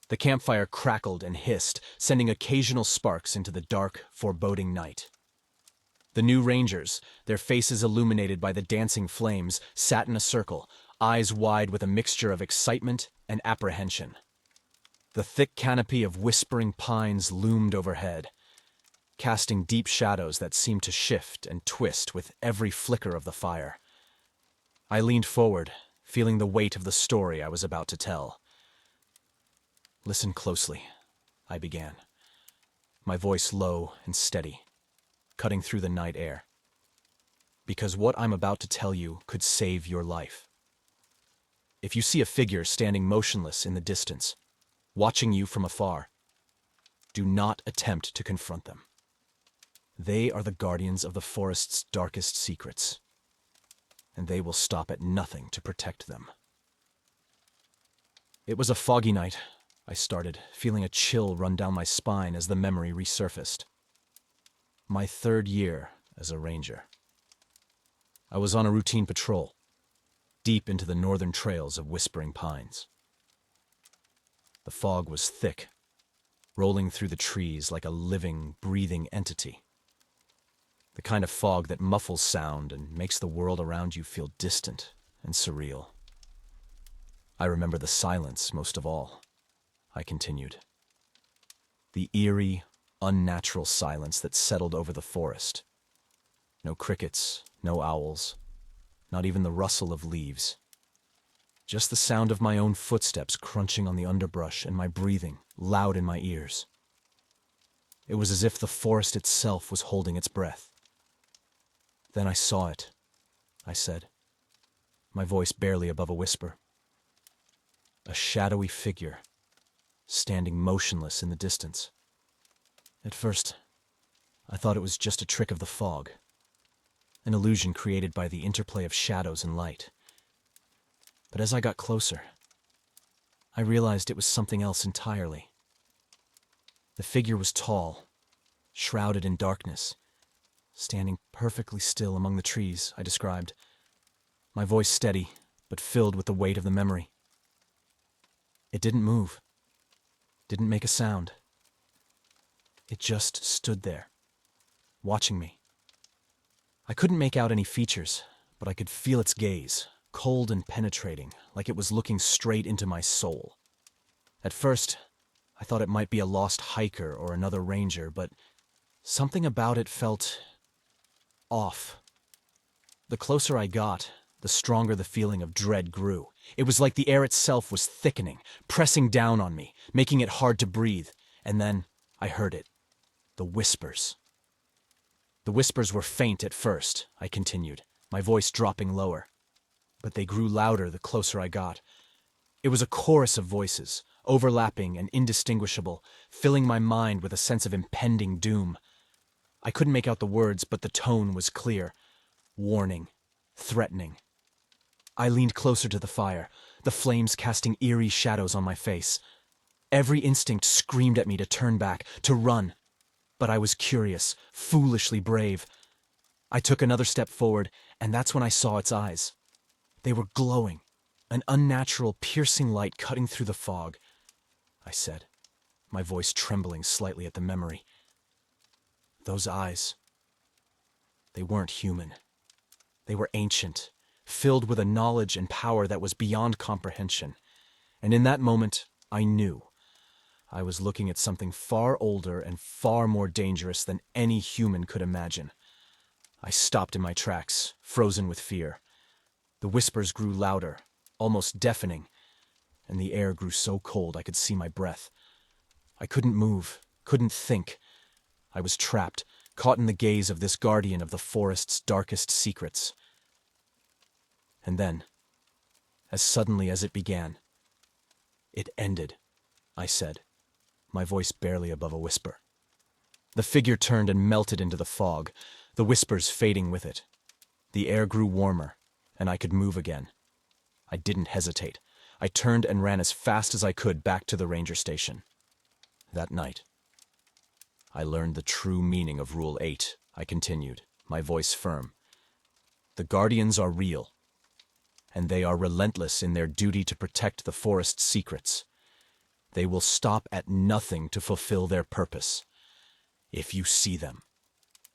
The campfire crackled and hissed, sending occasional sparks into the dark, foreboding night. The new rangers, their faces illuminated by the dancing flames, sat in a circle, eyes wide with a mixture of excitement and apprehension. The thick canopy of whispering pines loomed overhead, casting deep shadows that seemed to shift and twist with every flicker of the fire. I leaned forward, feeling the weight of the story I was about to tell. "Listen closely," I began, my voice low and steady, cutting through the night air. "Because what I'm about to tell you could save your life. If you see a figure standing motionless in the distance, watching you from afar, do not attempt to confront them. They are the guardians of the forest's darkest secrets, and they will stop at nothing to protect them." It was a foggy night, I started, feeling a chill run down my spine as the memory resurfaced. My 3rd year as a ranger. I was on a routine patrol, deep into the northern trails of Whispering Pines. The fog was thick, rolling through the trees like a living, breathing entity. The kind of fog that muffles sound and makes the world around you feel distant and surreal. I remember the silence most of all, I continued. The eerie, unnatural silence that settled over the forest. No crickets, no owls, not even the rustle of leaves. Just the sound of my own footsteps crunching on the underbrush and my breathing, loud in my ears. It was as if the forest itself was holding its breath. "Then I saw it," I said, my voice barely above a whisper. A shadowy figure, standing motionless in the distance. At first, I thought it was just a trick of the fog, an illusion created by the interplay of shadows and light. But as I got closer, I realized it was something else entirely. The figure was tall, shrouded in darkness, standing perfectly still among the trees, I described, my voice steady, but filled with the weight of the memory. It didn't move, didn't make a sound. It just stood there, watching me. I couldn't make out any features, but I could feel its gaze, cold and penetrating, like it was looking straight into my soul. At first, I thought it might be a lost hiker or another ranger, but something about it felt off. The closer I got, the stronger the feeling of dread grew. It was like the air itself was thickening, pressing down on me, making it hard to breathe. And then I heard it. The whispers. The whispers were faint at first, I continued, my voice dropping lower. But they grew louder the closer I got. It was a chorus of voices, overlapping and indistinguishable, filling my mind with a sense of impending doom. I couldn't make out the words, but the tone was clear. Warning. Threatening. I leaned closer to the fire, the flames casting eerie shadows on my face. Every instinct screamed at me to turn back, to run. But I was curious, foolishly brave. I took another step forward, and that's when I saw its eyes. They were glowing, an unnatural, piercing light cutting through the fog. I said, my voice trembling slightly at the memory. Those eyes. They weren't human. They were ancient, filled with a knowledge and power that was beyond comprehension. And in that moment, I knew. I was looking at something far older and far more dangerous than any human could imagine. I stopped in my tracks, frozen with fear. The whispers grew louder, almost deafening, and the air grew so cold I could see my breath. I couldn't move, couldn't think. I was trapped, caught in the gaze of this guardian of the forest's darkest secrets. And then, as suddenly as it began, it ended, I said, my voice barely above a whisper. The figure turned and melted into the fog, the whispers fading with it. The air grew warmer, and I could move again. I didn't hesitate. I turned and ran as fast as I could back to the ranger station. That night, I learned the true meaning of Rule 8, I continued, my voice firm. The guardians are real, and they are relentless in their duty to protect the forest's secrets. They will stop at nothing to fulfill their purpose. If you see them,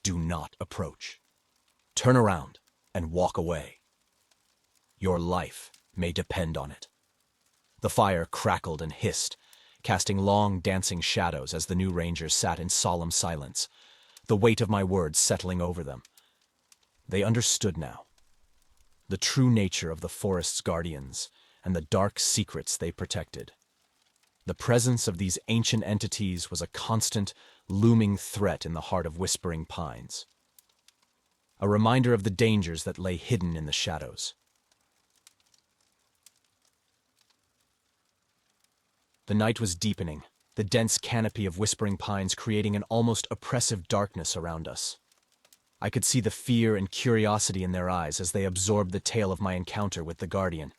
do not approach. Turn around and walk away. Your life may depend on it. The fire crackled and hissed, casting long, dancing shadows as the new rangers sat in solemn silence, the weight of my words settling over them. They understood now the true nature of the forest's guardians and the dark secrets they protected. The presence of these ancient entities was a constant, looming threat in the heart of Whispering Pines, a reminder of the dangers that lay hidden in the shadows. The night was deepening, the dense canopy of Whispering Pines creating an almost oppressive darkness around us. I could see the fear and curiosity in their eyes as they absorbed the tale of my encounter with the Guardian.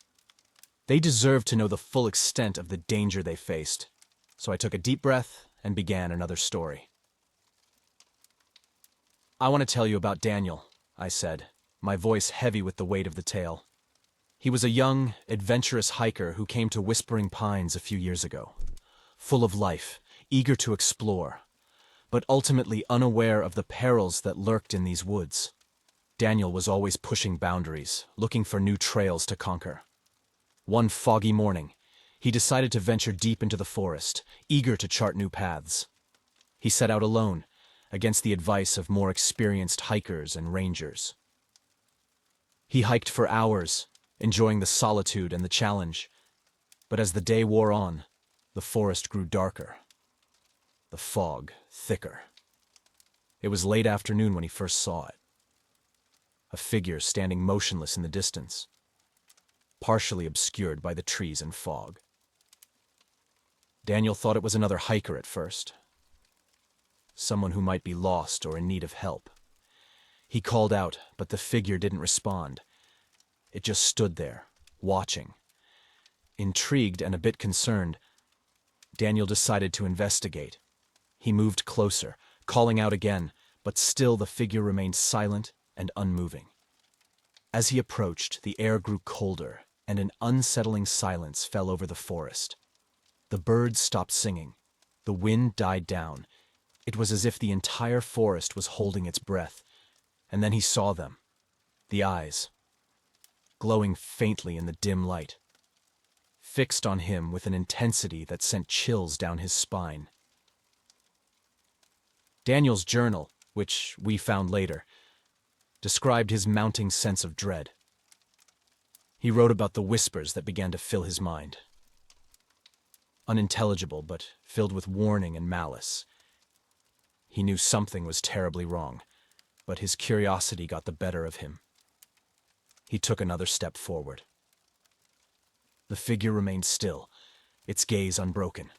They deserved to know the full extent of the danger they faced, so I took a deep breath and began another story. I want to tell you about Daniel, I said, my voice heavy with the weight of the tale. He was a young, adventurous hiker who came to Whispering Pines a few years ago, full of life, eager to explore, but ultimately unaware of the perils that lurked in these woods. Daniel was always pushing boundaries, looking for new trails to conquer. One foggy morning, he decided to venture deep into the forest, eager to chart new paths. He set out alone, against the advice of more experienced hikers and rangers. He hiked for hours, enjoying the solitude and the challenge. But as the day wore on, the forest grew darker, the fog thicker. It was late afternoon when he first saw it. A figure standing motionless in the distance, partially obscured by the trees and fog. Daniel thought it was another hiker at first, someone who might be lost or in need of help. He called out, but the figure didn't respond. It just stood there, watching. Intrigued and a bit concerned, Daniel decided to investigate. He moved closer, calling out again, but still the figure remained silent and unmoving. As he approached, the air grew colder, and an unsettling silence fell over the forest. The birds stopped singing. The wind died down. It was as if the entire forest was holding its breath. And then he saw them, the eyes, glowing faintly in the dim light, fixed on him with an intensity that sent chills down his spine. Daniel's journal, which we found later, described his mounting sense of dread. He wrote about the whispers that began to fill his mind. Unintelligible, but filled with warning and malice. He knew something was terribly wrong, but his curiosity got the better of him. He took another step forward. The figure remained still, its gaze unbroken.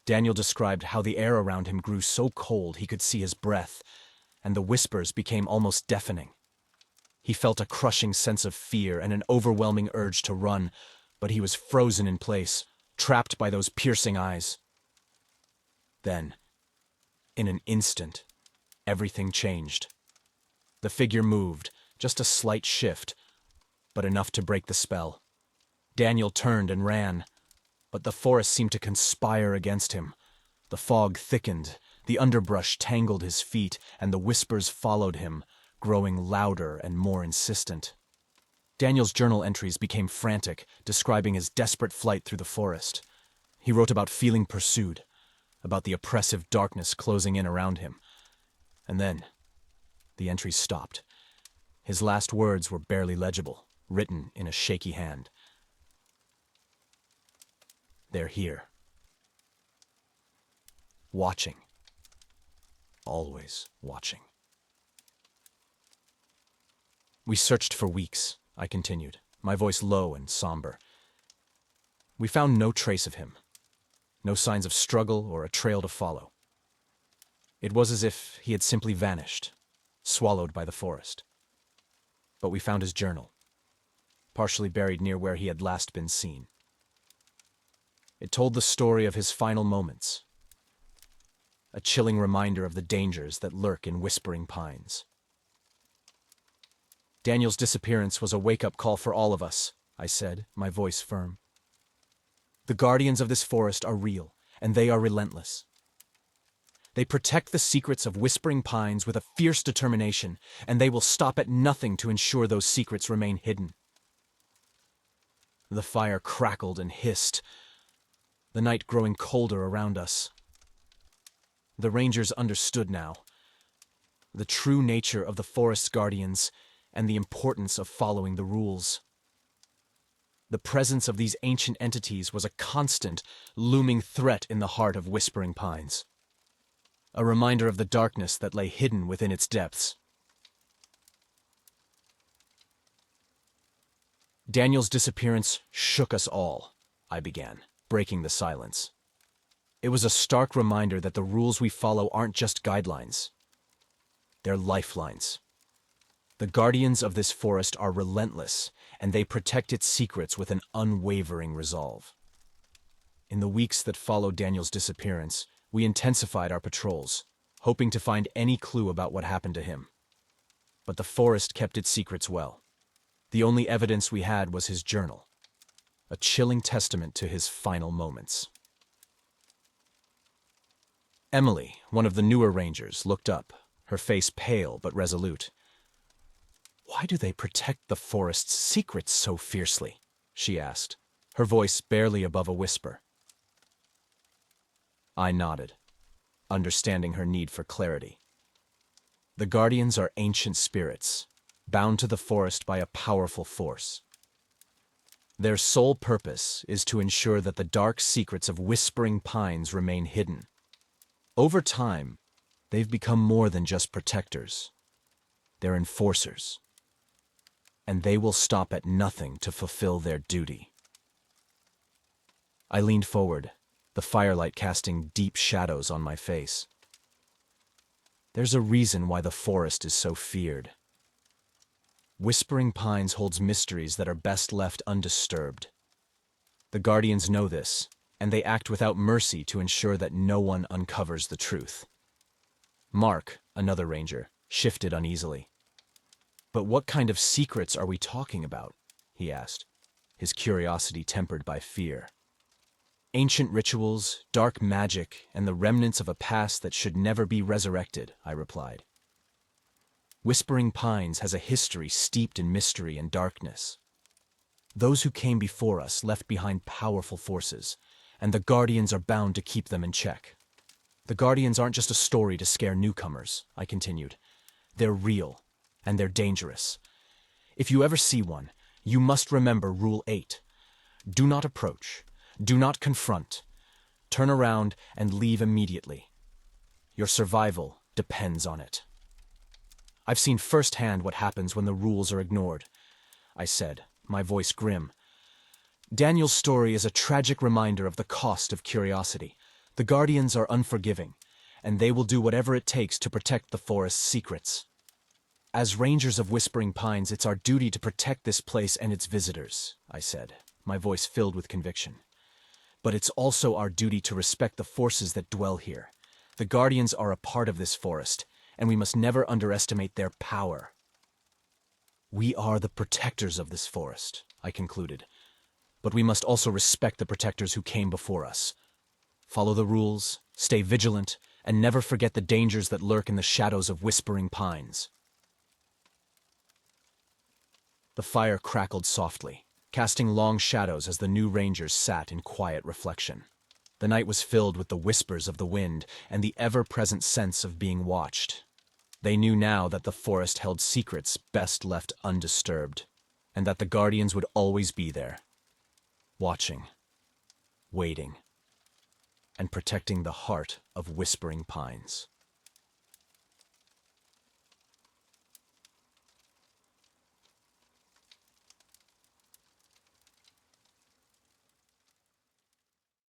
Daniel described how the air around him grew so cold he could see his breath, and the whispers became almost deafening. He felt a crushing sense of fear and an overwhelming urge to run, but he was frozen in place, trapped by those piercing eyes. Then, in an instant, everything changed. The figure moved, just a slight shift, but enough to break the spell. Daniel turned and ran, but the forest seemed to conspire against him. The fog thickened, the underbrush tangled his feet, and the whispers followed him, growing louder and more insistent. Daniel's journal entries became frantic, describing his desperate flight through the forest. He wrote about feeling pursued, about the oppressive darkness closing in around him. And then, the entries stopped. His last words were barely legible, written in a shaky hand. They're here. Watching. Always watching. We searched for weeks, I continued, my voice low and somber. We found no trace of him, no signs of struggle or a trail to follow. It was as if he had simply vanished, swallowed by the forest. But we found his journal, partially buried near where he had last been seen. It told the story of his final moments, a chilling reminder of the dangers that lurk in Whispering Pines. Daniel's disappearance was a wake-up call for all of us, I said, my voice firm. The guardians of this forest are real, and they are relentless. They protect the secrets of Whispering Pines with a fierce determination, and they will stop at nothing to ensure those secrets remain hidden. The fire crackled and hissed, the night growing colder around us. The rangers understood now the true nature of the forest's guardians and the importance of following the rules. The presence of these ancient entities was a constant, looming threat in the heart of Whispering Pines, a reminder of the darkness that lay hidden within its depths. Daniel's disappearance shook us all, I began, breaking the silence. It was a stark reminder that the rules we follow aren't just guidelines. They're lifelines. The guardians of this forest are relentless, and they protect its secrets with an unwavering resolve. In the weeks that followed Daniel's disappearance, we intensified our patrols, hoping to find any clue about what happened to him. But the forest kept its secrets well. The only evidence we had was his journal, a chilling testament to his final moments. Emily, one of the newer rangers, looked up, her face pale but resolute. "Why do they protect the forest's secrets so fiercely?" she asked, her voice barely above a whisper. I nodded, understanding her need for clarity. The guardians are ancient spirits, bound to the forest by a powerful force. Their sole purpose is to ensure that the dark secrets of Whispering Pines remain hidden. Over time, they've become more than just protectors. They're enforcers. And they will stop at nothing to fulfill their duty. I leaned forward, the firelight casting deep shadows on my face. There's a reason why the forest is so feared. Whispering Pines holds mysteries that are best left undisturbed. The guardians know this, and they act without mercy to ensure that no one uncovers the truth. Mark, another ranger, shifted uneasily. "But what kind of secrets are we talking about?" he asked, his curiosity tempered by fear. "Ancient rituals, dark magic, and the remnants of a past that should never be resurrected," I replied. "Whispering Pines has a history steeped in mystery and darkness. Those who came before us left behind powerful forces, and the Guardians are bound to keep them in check. The Guardians aren't just a story to scare newcomers," I continued. "They're real, and they're dangerous. If you ever see one, you must remember Rule 8. Do not approach. Do not confront. Turn around and leave immediately. Your survival depends on it." "I've seen firsthand what happens when the rules are ignored," I said, my voice grim. "Daniel's story is a tragic reminder of the cost of curiosity. The Guardians are unforgiving, and they will do whatever it takes to protect the forest's secrets. As Rangers of Whispering Pines, it's our duty to protect this place and its visitors," I said, my voice filled with conviction. "But it's also our duty to respect the forces that dwell here. The Guardians are a part of this forest, and we must never underestimate their power." "We are the protectors of this forest," I concluded. "But we must also respect the protectors who came before us. Follow the rules, stay vigilant, and never forget the dangers that lurk in the shadows of Whispering Pines." The fire crackled softly, casting long shadows as the new rangers sat in quiet reflection. The night was filled with the whispers of the wind and the ever-present sense of being watched. They knew now that the forest held secrets best left undisturbed, and that the Guardians would always be there, watching, waiting, and protecting the heart of Whispering Pines.